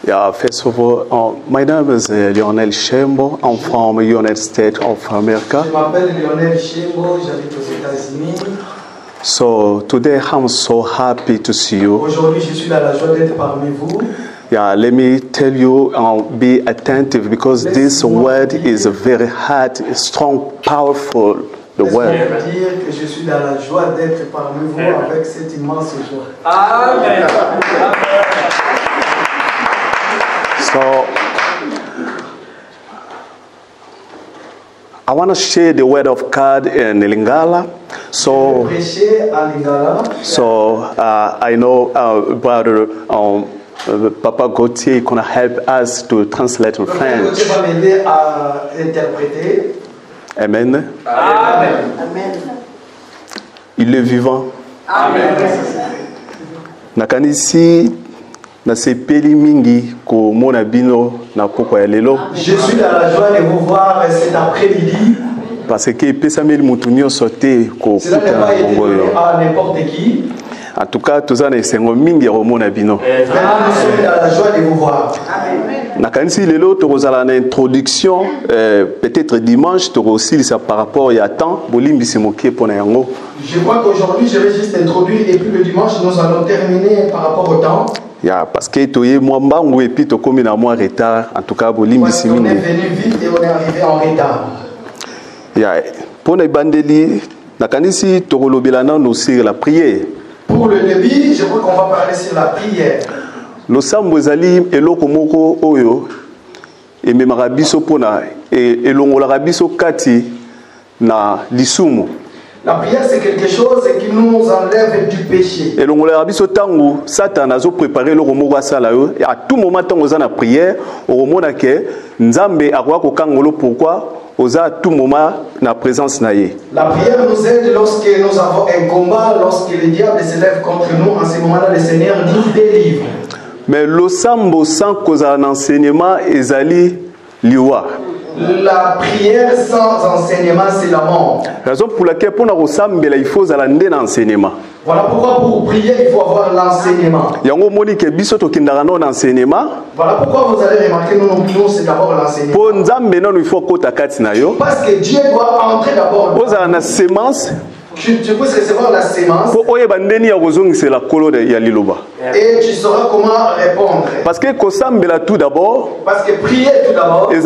Yeah, first of all, my name is Lionel Shembo. I'm from United States of America. Je m'appelle Lionel Shembo, j'habite aux États-Unis. So today I'm so happy to see you. Aujourd'hui, je suis dans la joie d'être parmi vous. Yeah, let me tell you, be attentive because this word is very hard, strong, powerful. The word. Laisse-moi dire que je suis dans la joie d'être parmi vous avec cette immense joie. Amen. So, I want to share the word of God in Lingala. So, I know brother Papa Gauthier is going to help us to translate in French. Amen. Amen. Il est vivant. Amen. Nakanisi na sepeli mingi ko mona bino na poko ya lelo. Je suis dans la joie de vous voir cet après-midi. Parce que pesameli mutu nyonso te ko Cela n'est pas été à n'importe qui. En tout cas, tous les sengo mingi ya mona bino. Vraiment, nous sommes dans la joie de vous voir. Nakanisi lelo tozala na introduction peut-être dimanche to aussi ça par rapport ya temps bolimbisi mokie pona yango. Je crois qu'aujourd'hui je vais juste introduire et puis le dimanche nous allons terminer par rapport au temps. Yeah, parce que toye mwambangu et puis to komi na moi retard en tout cas bolimbisi mingi. On est venu vite et on est arrivé en retard. Yeah, pona bandeli nakanisi to kolobela na sur la prière. Pour le début, je crois qu'on va parler sur la prière. Lo sambo ezali eloko moko oyo ememaka biso pona elongolaka biso kati na lisumu. La prière c'est quelque chose qui nous enlève du péché. Elongolaka biso tango Satan azo préparer eloko moko asala yo à tout moment tango oza na prière okomona ke Nzambe akoka kokangolo pourquoi oza à tout moment na présence na ye. La prière nous aide lorsque nous avons un combat, lorsque le diable se lève contre nous. En ce moment-là, le Seigneur nous délivre. Mais le sambo sans cause un enseignement ezali liwa. La prière sans enseignement, c'est la mort. Raison pour laquelle pour nous sambela il faut alande na enseignement. Voilà pourquoi pour prier il faut avoir l'enseignement. Yango moni ke biso to kindaka no enseignement. Voilà pourquoi vous allez remarquer nous c'est d'abord l'enseignement. Pour Nzambe non il faut kota kati na yo. Parce que Dieu doit entrer d'abord. Vous avez une sémence. Tu peux recevoir la sémence. Et tu sauras comment répondre. Parce que kosambela tout d'abord. Parce que prier tout d'abord. Nous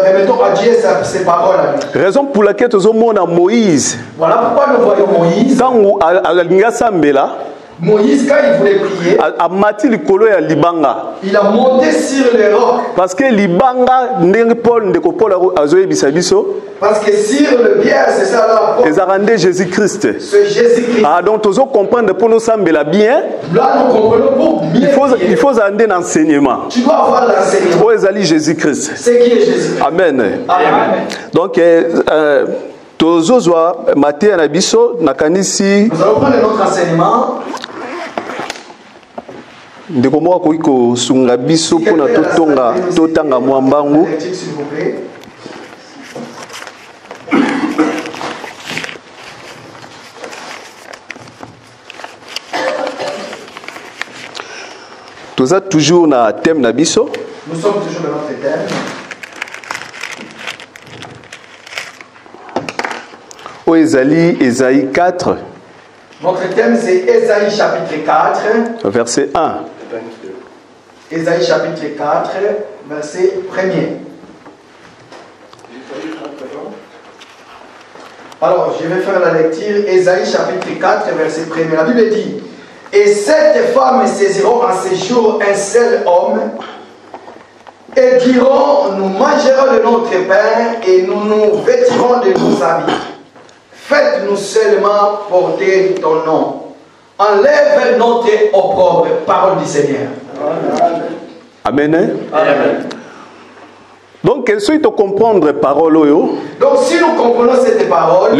remettons à Dieu ses paroles. Raison pour laquelle nous avons Moïse. Voilà pourquoi nous voyons Moïse. Moïse, quand il voulait prier, il a monté sur les rocs. Parce que Libanga, parce que sur le pierre, c'est ça là. Ils ont rendu Jésus-Christ. C'est Jésus-Christ. Ah, donc, tu dois comprendre pour nous sembler bien. Là, nous comprenons pour bien. Il faut amener l'enseignement. Tu dois avoir l'enseignement. Pour les Jésus-Christ. C'est qui est Jésus-Christ. Amen. Amen. Donc, tozozwa Matthieu na biso nakanisi. Nous allons prendre notre enseignement. Ndeko moko akoki kosunga biso mpona totanga mwambangu. Toza toujours na thème na biso. Nous sommes toujours dans notre thème. O ezali Ésaïe 4. Notre thème c'est Ésaïe chapitre 4. Verset 1. Ésaïe chapitre 4, verset 1er. Alors, je vais faire la lecture. Ésaïe chapitre 4, verset 1er. La Bible dit: et 7 femmes saisiront en ces jours un seul homme et diront: nous mangerons de notre pain et nous nous vêtirons de nos habits. Faites-nous seulement porter ton nom. Enlève notre opprobre. Parole du Seigneur. Amen. Amen. Donc, si tu comprendre parole, donc si nous comprenons cette parole,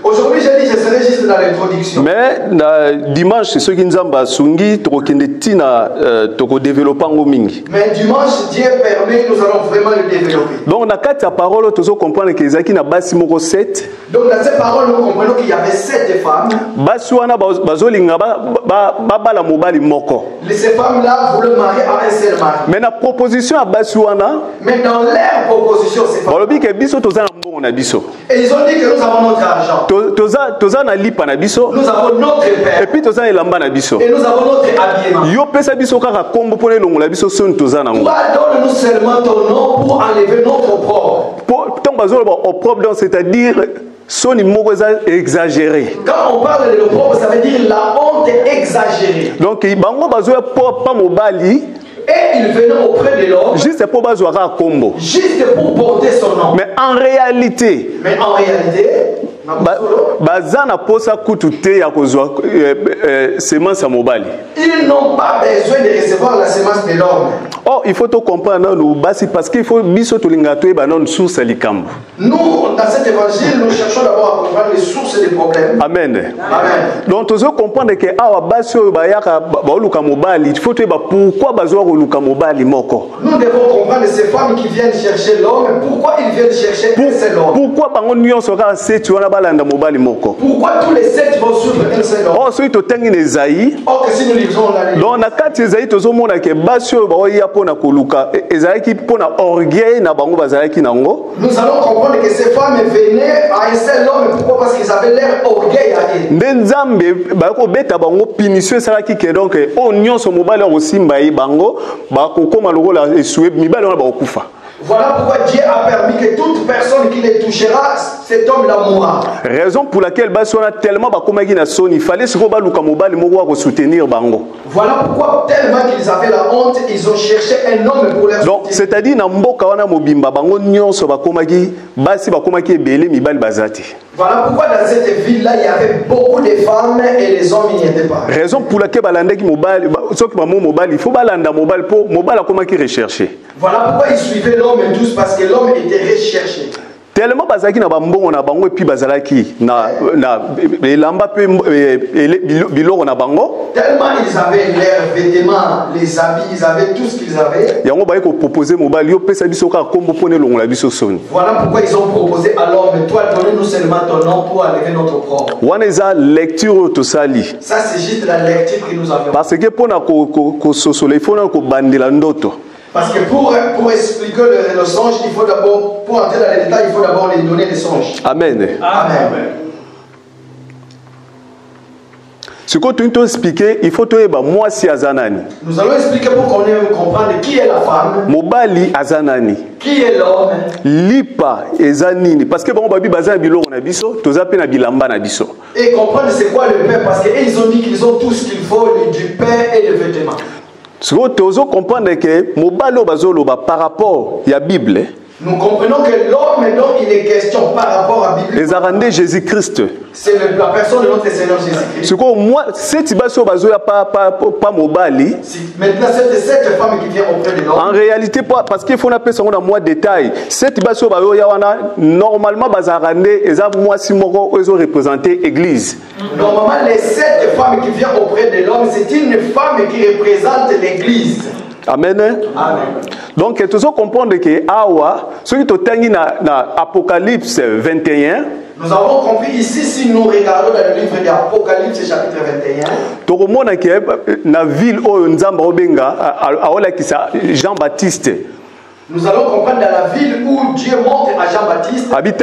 aujourd'hui j'ai dit je serai juste dans l'introduction. Mais dimanche, c'est ce qui nous a sungi, mais dimanche, Dieu permet, nous allons vraiment le développer. Donc, dans la parole, tu comprendre que Zaki na basi moko 7. Donc, dans cette parole, nous comprenons qu'il y avait 7 femmes. Ces femmes-là voulaient marier à un seul mari. Mais la proposition à Basuana, mais dans leur proposition, c'est pas. Et ils ont dit que nous avons notre argent. Nous avons notre père. Et puis nous avons notre habillement. Toi, donne-nous seulement ton nom pour enlever notre opprobre. C'est-à-dire son moko exagéré. Quand on parle de l'opprobre, ça veut dire la honte exagérée. Donc bango bazoya pas mobali. Et il venait auprès de l'homme juste pour bazoara kombo. Juste pour porter son nom. Mais en réalité, bazana posa kutute ya kozwa semence ya mobali. Ils n'ont pas besoin de recevoir la semence de l'homme. Oh, il faut te comprendre nous basi parce qu'il faut biso to lingato e banon source likambo. Nous dans cet évangile nous cherchons d'abord à comprendre les sources des problèmes. Amen. Amen. Donc tu dois comprendre que awa basi o bayaka ba luka mobali, il faut te ba pourquoi bazo luka mobali moko. Nous devons comprendre ces femmes qui viennent chercher l'homme, pourquoi ils viennent chercher un seul homme. Pourquoi bango nyonso ka setu wana balanda mobali moko. Pourquoi tous les 7 vont suivre un seul homme. Oh, so to tangi Esaïe. Oh, que si nous lisons la Bible. Donc na kati Esaïe tozo mona ke basi o ba ya pona koluka ezalaki pona orgueil na bango bazalaki nango. Nous allons comprendre que ces femmes venaient à un seul homme. Pourquoi? Parce qu'ils avaient leur orgueil à eux. Ndenzambe ba ko beta bango punition salaki ke donc o nyonso mobali o simba yi bango ba ko koma lokola esoué mibali on ba okufa. Voilà pourquoi Dieu a permis que toute personne qui les touchera, cet homme-là mourra. Raison pour laquelle on a tellement il fallait se soutenir bango. Voilà pourquoi tellement qu'ils avaient la honte, ils ont cherché un homme pour leur soutenir. Donc c'est-à-dire na mboka wana mobimba bango nyonso bakomaki basi bakomaki ebele mibali bazati. Voilà pourquoi dans cette ville-là il y avait beaucoup de femmes et les hommes n'y étaient pas. Raison pour laquelle balandaki mobali soki bamo mobali il faut balanda mobali pour mobali akomaki rechercher. Voilà pourquoi ils suivaient l'homme tous parce que l'homme était recherché. Tellement bazaki na bambongo na bango et puis bazalaki na elamba pe biloko na bango. Tellement ils avaient leurs vêtements, les habits, ils avaient tout ce qu'ils avaient. Yango ba ko proposer mobali yo pesa biso ka kombo pone longola biso soni. Voilà pourquoi ils ont proposé à l'homme, toi donne-nous seulement ton nom pour enlever notre opprobre. Wana eza lecture to sali. Ça c'est juste la lecture que nous avons. Parce que pona ko sosole il faut na ko bandela ndoto. Parce que pour expliquer le songe, il faut d'abord, pour entrer dans les détails, il faut d'abord les donner les songes. Amen. Amen. Ce que tu dois expliquer, il faut te dire moi si azanani. Nous allons expliquer pour qu'on comprenne qui est la femme. Mobali azanani. Qui est l'homme. Lipa ezanini. Parce que bon babi bazana biloko na biso, toza pe na bilamba na biso. Et comprendre c'est quoi le pain, parce qu'ils ont dit qu'ils ont tout ce qu'il faut, du pain et des vêtements. Ce que tu dois comprendre que mobalo bazolo par rapport à la Bible. Nous comprenons que l'homme dont il est question par rapport à la Bible. Les arandés Jésus-Christ. C'est la personne de notre Seigneur Jésus-Christ. Ce que moi, cette baso bazoya pas mobali. Maintenant cette femme qui vient auprès de l'homme. En réalité pas parce qu'il faut appeler ça en moins détail. Cette baso bazoya wana normalement bazarandé eza moi si moko ils ont représenté église. Normalement les 7 femmes qui viennent auprès de l'homme, c'est une femme qui représente l'église. Amen. Amen. Donc, tu dois comprendre que Awa, ce qui est dans Apocalypse 21, nous avons compris ici, si nous regardons dans le livre d'Apocalypse, chapitre 21, tu vois que dans la ville où Nzamba Obenga, Jean-Baptiste, nous allons comprendre dans la ville où Dieu montre à Jean-Baptiste. Regarde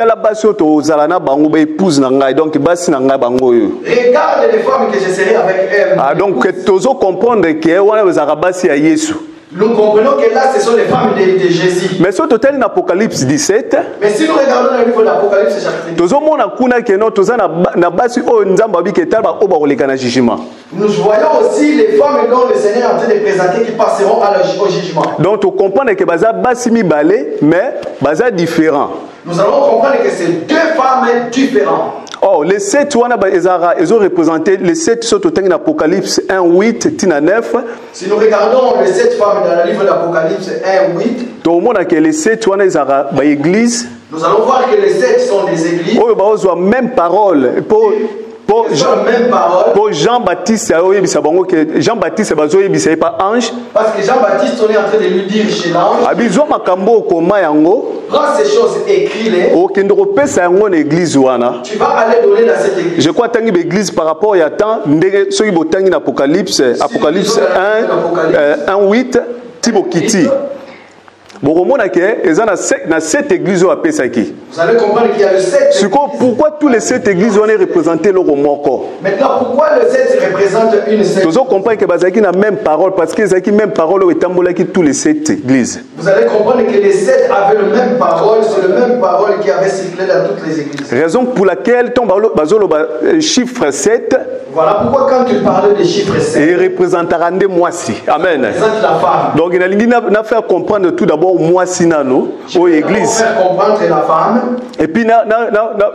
les femmes que je serai avec elles. Ah, donc, tu dois comprendre que nous comprenons que là, ce sont les femmes de Jésus. Mais sur total Apocalypse 17, mais si nous regardons dans le livre d'Apocalypse chapitre 17, nous voyons aussi les femmes dont le Seigneur est en train de présenter qui passeront au jugement. Donc tu comprends que baza basimi balé mais baza différent. Nous allons comprendre que c'est 2 femmes différentes. Oh, les 7 ils ont représenté les 7 sont au temps d'Apocalypse 1, 8, tina 9. Si nous regardons les 7 femmes dans le livre d'Apocalypse 1, 8, tout le monde a que les 7 église. Nous allons voir que les 7 sont des églises. Oh, ils ont la même parole. Pour Jean-Baptiste, Jean-Baptiste n'est pas ange. Parce que Jean-Baptiste, on est en train de lui dire chez l'ange. Prends ces choses écrites. Tu vas aller donner dans cette église. Je crois que l'église par rapport à temps, ceux qui ont Apocalypse 1, 8, Tibokiti. Vous allez comprendre qu'il y a le 7. Pourquoi tous les 7 églises ont représenté le Romoko? Maintenant, pourquoi le 7 représente une 7? Vous comprenez que Bazaki n'a même parole parce que Bazaki même parole est qui tous les 7 églises. Vous allez comprendre que les 7 avaient le même parole, c'est le même parole qui avait circulé dans toutes les églises. Raison pour laquelle ton chiffre 7. Voilà pourquoi quand tu parles de chiffre 7, il représentera des mois-ci. Amen. Il représente la femme. Donc il a fait comprendre tout d'abord mois-ci nano aux églises. Faire comprendre la femme. Et puis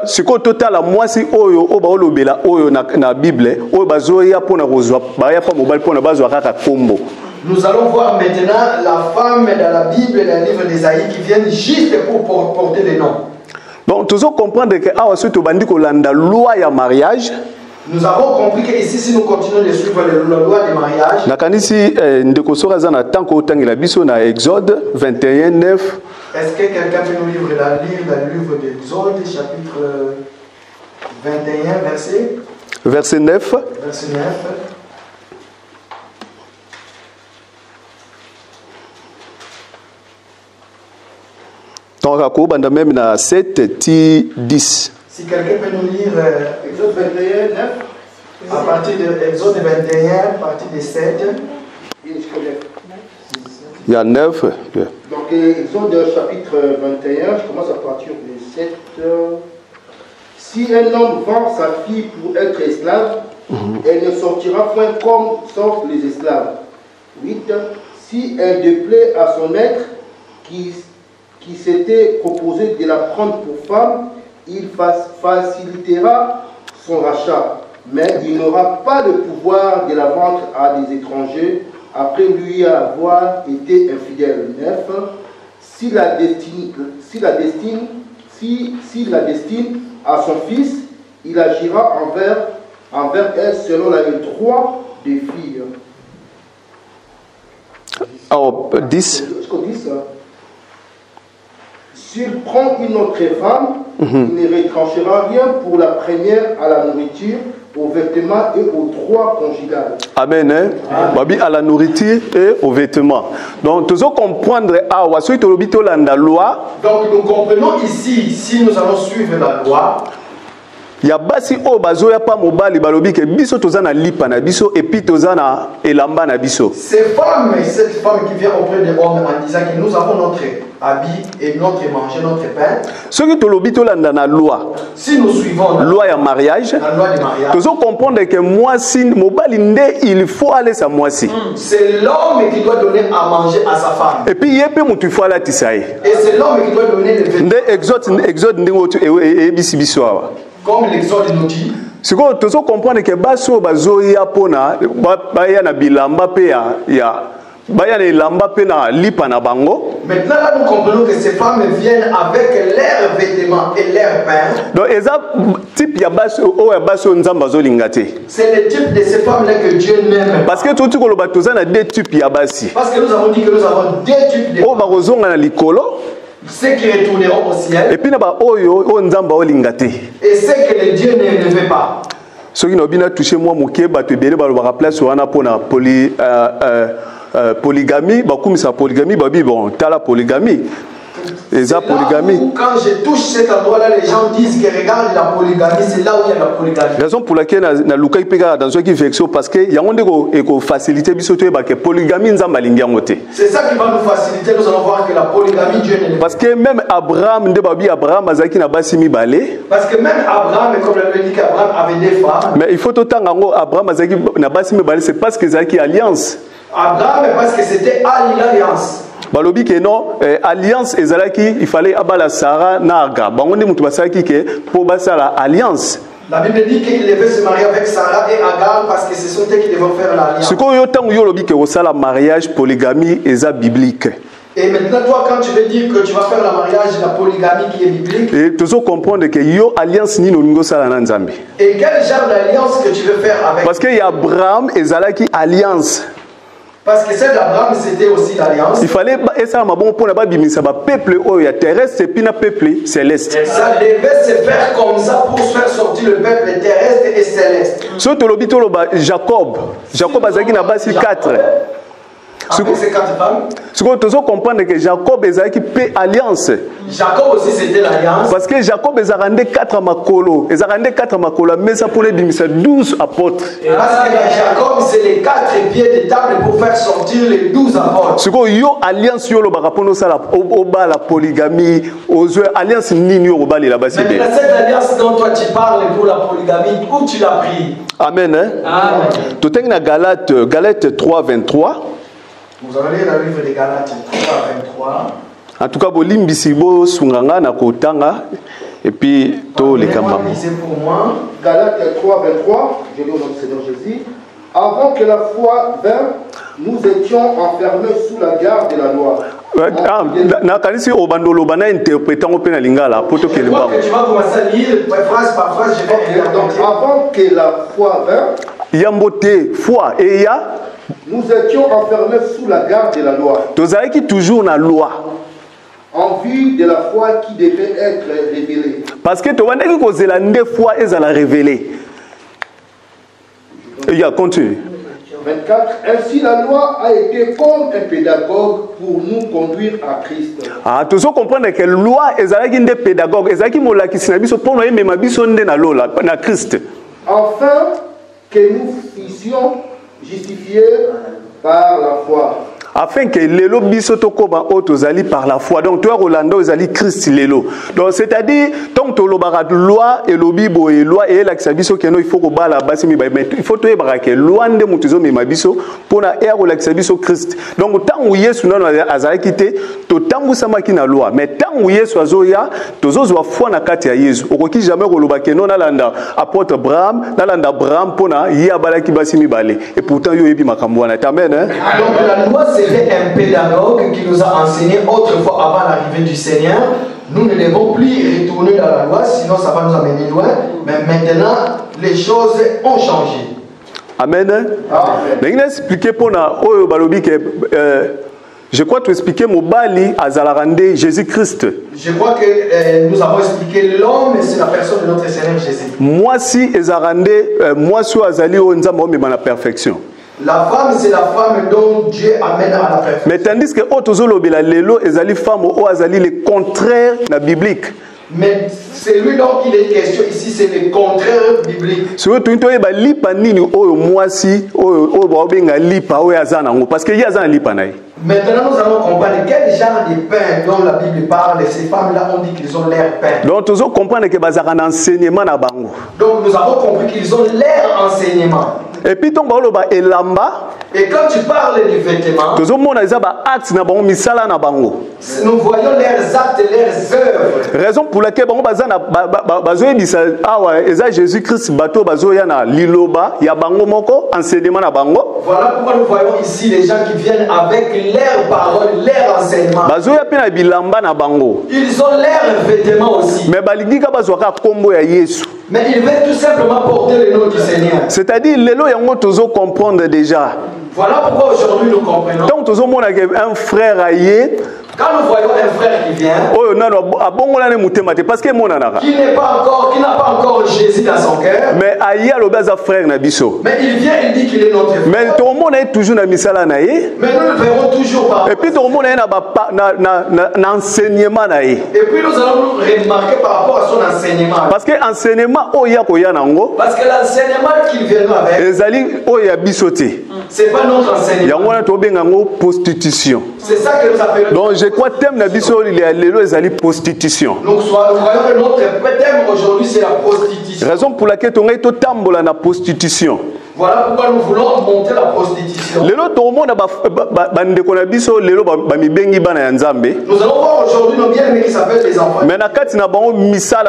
ce qu'au total la mois-ci oyo obaolobela oyo na Bible oyo bazoya pona kozwa baya pa mobile pona bazwa kaka kombo. Nous allons voir maintenant la femme dans la Bible, dans le livre d'Ésaïe, qui viennent juste pour porter les noms. Donc tu dois comprendre que awa soto bandi kolanda loi ya mariage. Nous avons compris que ici, si nous continuons de suivre la loi des mariages, nakanisi ndeko soka za na tanko otangela biso na Exode 21 9. Est-ce que quelqu'un peut nous lire dans le livre d'Exode, chapitre 21, verset 9. Verset 9. Donc, même na 7 10. Si quelqu'un peut nous lire Exode 21, 9, à partir de Exode 21, à partir de 7. Il y a 9. Donc, Exode chapitre 21, je commence à partir de 7. Si un homme vend sa fille pour être esclave, elle ne sortira point comme sortent les esclaves. 8. Si elle déplaît à son maître qui s'était proposé de la prendre pour femme, il facilitera son rachat, mais il n'aura pas le pouvoir de la vendre à des étrangers après lui avoir été infidèle. 9. Si la destine à son fils, il agira envers elle selon le droit des filles. Oh, 10. Jusqu'au 10. S'il prend une autre femme, il ne retranchera rien pour la première à la nourriture, aux vêtements et au droit conjugal. Amen. Hein? À la nourriture et aux vêtements. Donc, tu dois comprendre la loi. Donc, nous comprenons ici, si nous allons suivre la loi, ya basi o bazo ya pa mobali balobi ke biso tozana lipa na biso et puis tozana elamba na biso. Cette femme qui vient auprès des hommes en disant que nous avons notre habit et notre manger, notre pain. Ce qui tolobi tolanda na loi. Si nous suivons la loi ya mariage, la loi du mariage, tu dois comprendre que moi si mobali nde il faut aller sa moi si. C'est l'homme qui doit donner à manger à sa femme. Et puis yepe mutu faut la tisaï. Et c'est l'homme qui doit donner le vêtement. Nde exode ndingo e bisibiso awa. Comme l'Exode nous dit, si vous comprenez que baso bazoya pona baya na bilamba pe ya baya na ilamba pe na lipa na bango. Maintenant là nous comprenons que ces femmes viennent avec leurs vêtements et leurs pains. Donc eza type ya baso o ya baso nzamba zo lingate. C'est le type de ces femmes là que Dieu n'aime. Parce que tout koloba tozana deux types ya basi. Parce que nous avons dit que nous avons deux types de. O ba kozonga na likolo. Ceux qui retourneront au ciel. Et puis naba oyo o nzamba o lingate. Et ceux que le Dieu ne veut pas. Ceux qui n'ont pas touché moi moké ba te bele ba lo place wana pona polygamie ba kumisa polygamie ba bi bon tala polygamie. Les polygamie. Quand je touche cet endroit-là, les gens disent que regarde la polygamie, c'est là où il y a la polygamie. Raison pour laquelle na luka ipeka dans ce qui fait parce que y a on ko faciliter biso to ba que polygamie nzamba lingi ngote. C'est ça qui va nous faciliter, nous allons voir que la polygamie Dieu ne. Parce que même Abraham nde babi Abraham azaki na basi mibale. Parce que même Abraham, comme la Bible dit qu'Abraham avait des femmes. Mais il faut autant ngo Abraham azaki na basi mibale, c'est parce que zaki alliance. Abraham parce que c'était alliance. Balobi que non alliance ezalaki il fallait abala Sarah na Agar. Bango ndi mutu basaki ke po basala alliance. La Bible dit qu'il devait se marier avec Sarah et Agar parce que ce sont eux qui devaient faire l'alliance. Ce qu'on y a lobi que au mariage polygamie est biblique. Et maintenant, toi, quand tu veux dire que tu vas faire le mariage, la polygamie qui est biblique, et tu dois comprendre que yo alliance ni no ngo sala na Nzambe. Et quel genre d'alliance que tu veux faire avec? Parce qu'il y a Abraham et Zalaki alliance. Parce que celle d'Abraham, c'était aussi l'alliance. Il fallait ça ma bon pour la bimisa ba peuple oya terrestre et puis na peuple céleste. Ça devait se faire comme ça pour faire sortir le peuple terrestre et céleste. Surtout le bito Jacob azaki na basi 4. Avec ces 4 femmes. Ce que tu dois comprendre que Jacob est paix alliance. Jacob aussi c'était l'alliance. Parce que Jacob est rendu 4 makolo. Il a rendu 4 makolo, mais ça pour les 12 apôtres. Parce que Jacob c'est les 4 pieds de table pour faire sortir les 12 apôtres. Ce que yo alliance yo lo barapono ça au bas la polygamie, aux alliance ni yo bas la basi. Mais cette alliance dont toi tu parles pour la polygamie, où tu l'as pris? Amen. Amen. Tout est dans Galates 3 23. Vous allez lire le livre de Galates 3, 23. En tout cas, bolimbisi bo sunganga na kotanga et puis to les kamba. Lisez pour moi. Galates 3, 23. Je lis au nom du Seigneur Jésus. Avant que la foi vînt, nous étions enfermés sous la garde de la loi. Na kanisi obandolo bana interprétant au pena lingala poto ke le tu vas commencer à lire phrase par phrase. Je vais donc avant que la foi vînt, yambote foi et ya nous étions enfermés sous la garde de la loi. Tozali qui toujours na loi. En vue de la foi qui devait être révélée. Parce que tu vois que c'est la foi et ça la révélée. Il y a continue. 24. Ainsi la loi a été comme un pédagogue pour nous conduire à Christ. Ah, tu dois comprendre que la loi est un pédagogue. Et ça qui mola qui s'inabiso pour nous aimer ma bisonde na lola na Christ. Enfin que nous fussions justifiés par la foi. Afin que lelo biso tokoba otozali par la foi. Donc toi Rolando ozali Christ lelo. Donc c'est-à-dire tant to lobara loi et lobibo et loi et la biso keno il faut ko bala basi mi mais il faut to yebara que loi nde mutuzo mi mabiso pona ero la biso Christ. Donc tant où Yesu na azali kité to tangu sama ki na loi mais tant où Yesu azoya tozo zwa foi na kati ya Yesu. Okoki jamais koloba keno na landa apôtre Abraham na landa Abraham pona ya balaki basi mi balé. Et pourtant yo yebi makambo na. Amen hein. Donc la loi c'était un pédagogue qui nous a enseigné autrefois avant l'arrivée du Seigneur. Nous ne devons plus retourner dans la loi, sinon ça va nous amener loin. Mais maintenant, les choses ont changé. Amen. Amen. Expliquer pour je crois que tu expliquais Mobali à Zalarande Jésus-Christ. Je crois que nous avons expliqué l'homme, c'est la personne de notre Seigneur Jésus. Moi si Ezarande, moi si Azali Onzamo mais la perfection. La femme, c'est la femme dont Dieu amène à la perfection. Mais tandis que Otozolobela Lelo, Ezali femme ou Azali le contraire de la biblique. Mais celui dont il est question ici, c'est le contraire biblique. Ce que tu as dit, lipa nini oyo mwasi oyo baobenga lipa oyo azana ngo parce que yazana lipa naï. Maintenant, nous allons comprendre quel genre de pain dont la Bible parle. Ces femmes-là, on dit qu'ils ont l'air pain. Donc, nous allons comprendre que bazaka un enseignement na bango. Donc, nous avons compris qu'ils ont l'air enseignement. Et puis, ton baolo ba elamba. Et quand tu parles du vêtement, nous voyons leurs actes, leurs œuvres. Raison pour laquelle Jésus-Christ bateau bazoyana liloba ya bango moko enseignement na bango. Voilà pourquoi nous voyons ici les gens qui viennent avec leurs paroles, leurs enseignements. Bazoya pena bilamba na bango. Ils ont leurs vêtements aussi. Mais balingika bazwaka kombo ya Yesu. Mais ils veulent tout simplement porter le nom du Seigneur. C'est-à-dire lelo yango tozo comprendre déjà. Voilà pourquoi aujourd'hui nous comprenons. Donc tozo mona un frère aye. Quand nous voyons un frère qui vient, parce que qui n'a pas encore Jésus dans son cœur, mais frère mais il vient, il dit qu'il est notre frère. Mais tout le monde est toujours dans la mais nous le verrons toujours par. Et puis tout le monde est dans l'enseignement. Et puis nous allons remarquer par rapport à son enseignement. Parce que l'enseignement, parce que l'enseignement qu'il vient avec, c'est pas notre enseignement. Prostitution. C'est ça que nous appelons. Donc je crois que le thème de la prostitution. Donc nous voyons que notre thème aujourd'hui c'est la prostitution. Raison pour laquelle on est au tambour la prostitution. Voilà pourquoi nous voulons monter la prostitution. Nous allons voir aujourd'hui nos bien-aimés qui s'appellent les enfants. Mais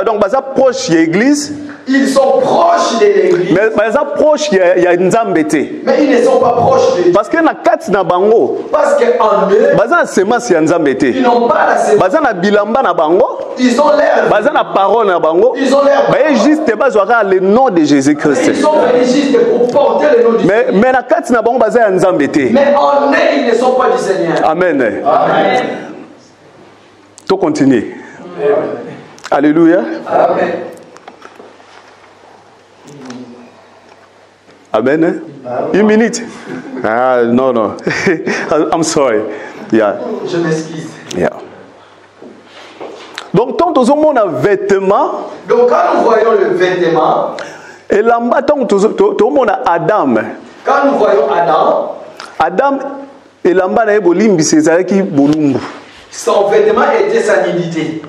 donc proche de l'église. Ils sont proches de l'église. Mais ils sont proches, il y a Nzambe te. Mais ils ne sont pas proches de Dieu. Parce que na kati na bango, Parce qu'en eux, baza na semence ya Nzambe te. ils n'ont pas la sémence. Baza na bilamba na bango, Ils ont l'air. baza na parole na bango. Ils ont l'air. Baye juste bazwaka le nom de Jésus-Christ. Ils sont venus juste pour porter le nom du Seigneur. Mais na kati na bango baza ya Nzambe te. Mais en eux, ils ne sont pas du Seigneur. Amen. Amen. To continue. Alléluia. Amen. Amen. Une minute. Ah, non, non. I'm sorry. Yeah. Je m'excuse. Yeah. Donc, tant que nous avons un vêtement, Donc quand nous voyons le vêtement, et là-bas, tant que nous avons Adam. quand nous voyons Adam, Adam, et là-bas, il y a bolimbi, c'est ça qui bolumbu. son vêtement était sa nudité.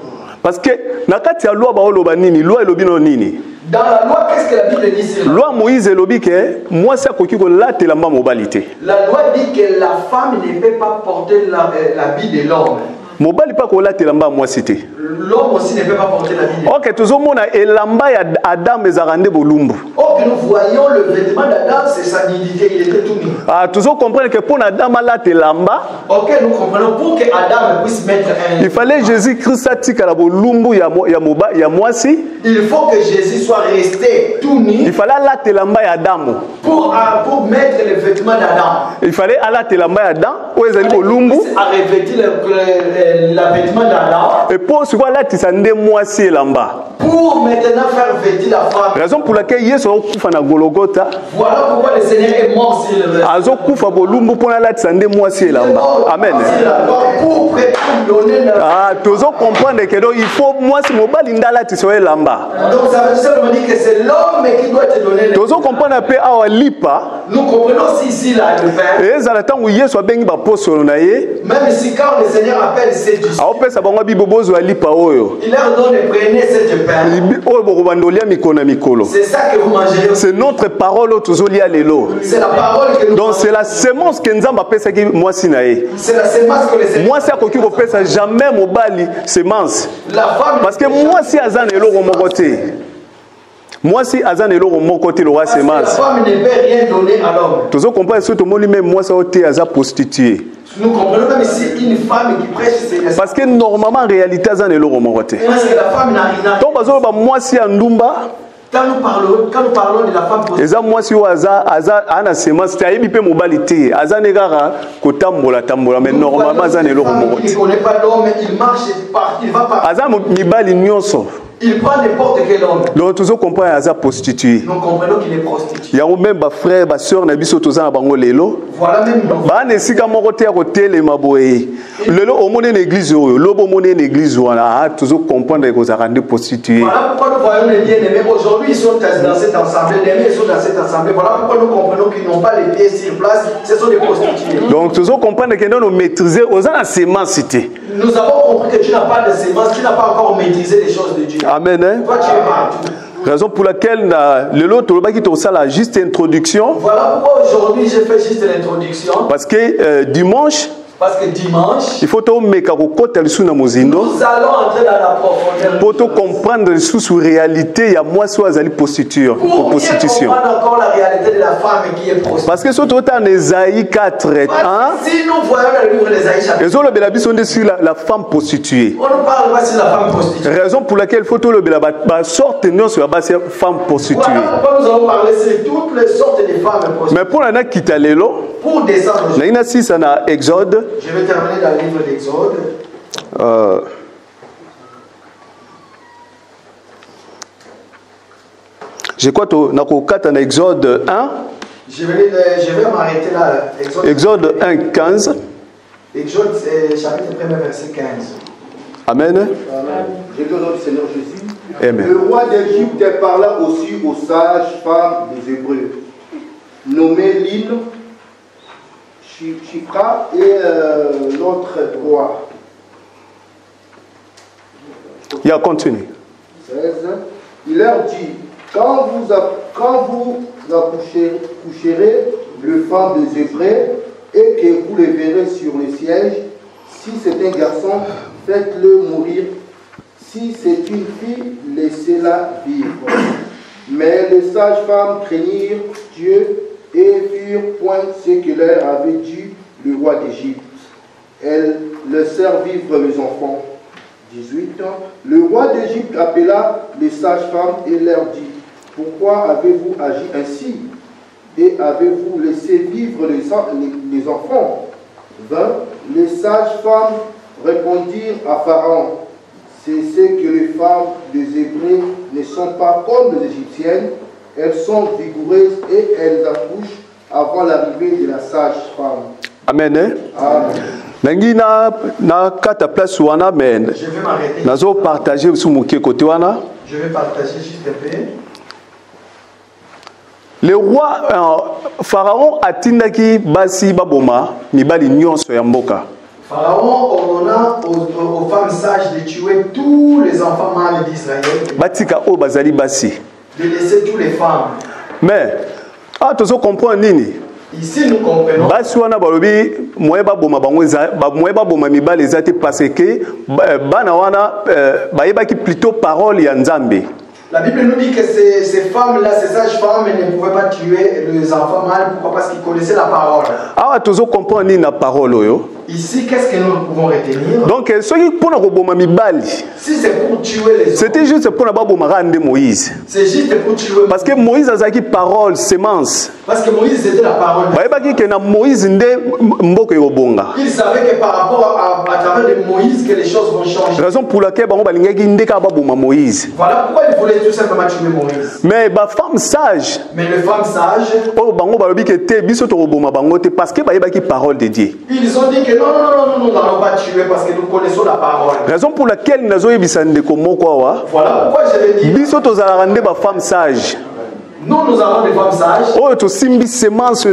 Parce que, na kati ya loi ba oloba nini, loi elobi no nini. Dans la loi, qu'est-ce que la Bible dit sur la Loi Moïse elobi que moi ça koki ko late lamba mobilité. La loi dit que la femme ne peut pas porter l'habit de l'homme. Mobali pas ko late lamba moi cité. L'homme aussi ne peut pas porter l'habit de l'homme. OK, tozomona elamba ya Adam ezarande bolumbu. Or que nous voyons le vêtement d'Adam, c'est sa nudité, il était tout nu. Ah, toujours comprendre que pour Adam late lamba, Ok, nous comprenons pour que Adam puisse mettre un... il fallait Jésus-Christ atika la bolumbu ya mwasi. Il faut que Jésus soit resté tout nu Il fallait late lamba ya Adam. pour mettre le vêtement d'Adam. Il fallait late lamba ya Adam ou ezali bolumbu. À revêtir le vêtement d'Adam Et pour ce quoi late sande mwasi lamba. pour maintenant faire vêtir la femme. Raison pour laquelle Yesu akufa na Golgotha. Voilà pourquoi le Seigneur est mort sur le vêtement. Azokufa bolumbu pona lati sande mwasi elamba. Amen. Pour donner la... Ah, tozo comprendre que donc il faut mwasi mobali ndalati so elamba. Donc ça veut simplement dire que c'est l'homme qui doit te donner le... Tozo comprendre pe awa lipa. Nous comprenons aussi ici là le pain. Et ezala tangu Yesu abengi ba apostolo na ye. Même si quand le Seigneur appelle ses disciples, Aopesa bango bibobozo lipa oyo. il leur donne prenez cette pain. Oyo bokobandolia mikolo mikolo. C'est ça que vous mangez. C'est notre parole tozolia lelo. C'est la parole que nous Donc mangeons. c'est la semence que Nzamba pesa ki mwasi na ye. C'est la semence que le Seigneur... Mwasi akoki kopesa jamais mobali semence. La femme... Parce que mwasi azana eloko moko te. Mwasi azana eloko moko te lo Parce que la semence. femme ne peut rien donner à l'homme. Tozo comprendre ce to moni même mwasi ote aza prostituée. Nous comprenons même ici une femme qui prêche, c'est... Parce que normalement en réalité azana eloko moko te. Parce que la femme n'a rien. Donc bazo ba mwasi ya ndumba Quand nous parlons de la femme prostituée, eza mwasi o aza ana semence te ayebi pe mobali te azana kaka kotambola tambola mais normalement azana eloko moko il ne te. connaît pas l'homme, il marche, il va par... Azana mibali nyonso. Il prend n'importe quel homme. Donc tozo comprendre aza prostituée. Nous comprenons qu'il est prostitué. Yango même ba frère ba sœur na biso toza na bango lelo. Voilà même donc. Ba na esika moko te ya kotelema boye. Lelo omone na église oyo, lobo omone na église wana, tozo comprendre que kozaka nde prostituée. Voilà pourquoi nous voyons les bien-aimés. Aujourd'hui, ils sont dans cette assemblée. Les aimés sont dans cette assemblée. Voilà pourquoi nous comprenons qu'ils n'ont pas les pieds sur place. Ce sont des prostituées. Donc tozo comprendre que nous maîtriser aux na semence cité. Nous avons compris que tu n'as pas de sémence, tu n'as pas encore maîtrisé les choses de Dieu. Amen. Hein? Toi, tu es partout. Raison pour laquelle lelo tolobaki to sala juste introduction Voilà pourquoi aujourd'hui j'ai fait juste l'introduction. parce que dimanche Parce que dimanche, il faut to meka kokota lisu na mozindo nous allons entrer dans la profondeur. pour to comprendre sous réalité ya moi soit azali prostitution Pour bien prostitution. comprendre encore la réalité de la femme qui est prostituée. Parce que surtout en Ésaïe 4 1 Si nous voyons dans le livre d'Ésaïe chapitre, les autres belabi sont sur la femme prostituée. on ne parle pas sur la femme prostituée. Raison pour laquelle il faut tout le ba sorte non sur la base de femme prostituée. Voilà pourquoi nous allons parler sur toutes les sortes de femmes prostituées. Mais pour la kita lelo Pour descendre, na ina si sana Exode je vais terminer dans le livre d'Exode. Je crois que na kokata na Exode 1 Je vais m'arrêter là. Exode 1 15. Exode chapitre 1 verset 15. Amen. Amen. Je dis au nom du Seigneur Jésus. Amen. Le roi d'Égypte parla aussi aux sages femmes des Hébreux, nommées Lynn, Chipra et l'autre roi. Il a continué. 16. Il leur dit, quand vous coucherez le femme des Hébreux et que vous le verrez sur le siège, si c'est un garçon, faites-le mourir. Si c'est une fille, laissez-la vivre. Mais les sages-femmes craignirent Dieu et firent point ce que leur avait dit le roi d'Égypte. Elles laissèrent vivre les enfants. 18. Le roi d'Égypte appela les sages-femmes et leur dit, pourquoi avez-vous agi ainsi et avez-vous laissé vivre les enfants? 20. Les sages-femmes répondirent à Pharaon, c'est ce que les femmes des Hébreux ne sont pas comme les Égyptiennes, elles sont vigoureuses et elles accouchent avant l'arrivée de la sage-femme. Amen. Amen. Nangi na kata place wana men. Je vais m'arrêter. Nazo partager sous mon côté wana. Je vais partager juste un peu. Le roi Pharaon atindaki basi baboma mibali nyonso ya mboka. Pharaon ordonna aux femmes sages de tuer tous les enfants mâles d'Israël. Batika o bazali basi. De laisser toutes les femmes. Mais tozo comprendre nini? Ici nous comprenons. Basi wana balobi moye baboma bango moye baboma mibali ezate parce que bana wana bayebaki plutôt parole ya Nzambe. La Bible nous dit que ces femmes-là, ces sages-femmes, ne pouvaient pas tuer les enfants mâles. Pourquoi? Parce qu'ils connaissaient la parole. Ah, tu comprends ni la parole yo. Ici, qu'est-ce que nous pouvons retenir? Donc, ce qui pour nous mibali. Si c'est pour tuer les hommes. C'était juste pour nous rendre Moïse. C'est juste pour tuer. Parce que Moïse a dit parole, sémence. Parce que Moïse c'était la parole. Moïse Il savait que par rapport à travers de Moïse que les choses vont changer. Raison pour laquelle Moïse. Voilà pourquoi il voulait tout simplement tuer Moïse. Mais les femmes sages. Mais les femmes sages. Parce que parole de Dieu. Ils ont dit que non, nous n'allons pas tuer parce que nous connaissons la parole. Raison pour laquelle nous avons voilà pourquoi je vais dire. Femmes sages. Nous avons des femmes sages. Oh, tu simbi semence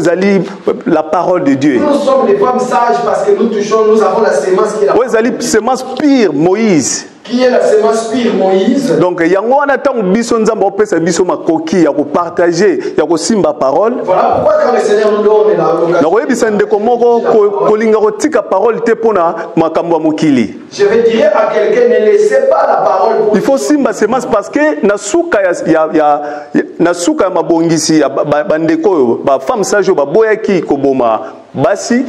la parole de Dieu. Nous sommes des femmes sages parce que nous avons la sémence qui est la parole. Oh, semence pire Moïse. Qui est la sémence pire Moïse. Donc yango wana tant biso nzamba opesa biso makoki ya ko partager ya ko simba parole. Voilà pourquoi quand le Seigneur nous donne la occasion. Na koyebisa ndeko moko kolinga ko tika parole te pona makambo ya mokili. Je vais dire à quelqu'un ne laissez pas la parole pour. Il faut simba semence parce que na suka na suka ya mabongisi ya bandeko ba femme sage ba boyaki ko boma basi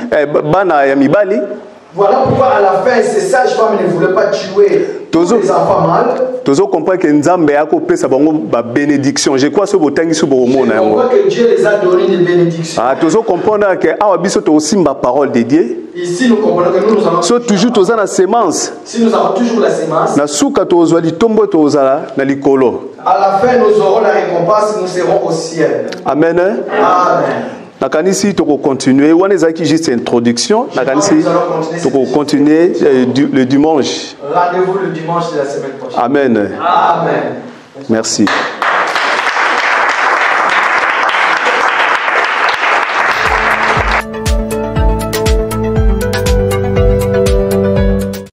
bana ya mibali. Voilà pourquoi à la fin ces sages femmes ne voulaient pas tuer les enfants mâles. Tozo comprend que Nzambe a kopesa bango ba bénédiction. Je crois ce botangi su boromona yango. Je crois que Dieu les a donné des bénédictions. Ah, tozo comprendre que awa biso to simba parole de Dieu. Ici nous comprenons que nous allons. So toujours toza na semence. Si nous avons toujours la semence. Na suka tozwa litombo tozala na likolo. À la fin nous aurons la récompense, nous serons au ciel. Amen. Amen. Nakanisi toko continuer. On est aquí juste introduction. Nakanisi toko continuer le dimanche. Rendez-vous le dimanche de la semaine prochaine. Amen. Amen. Merci.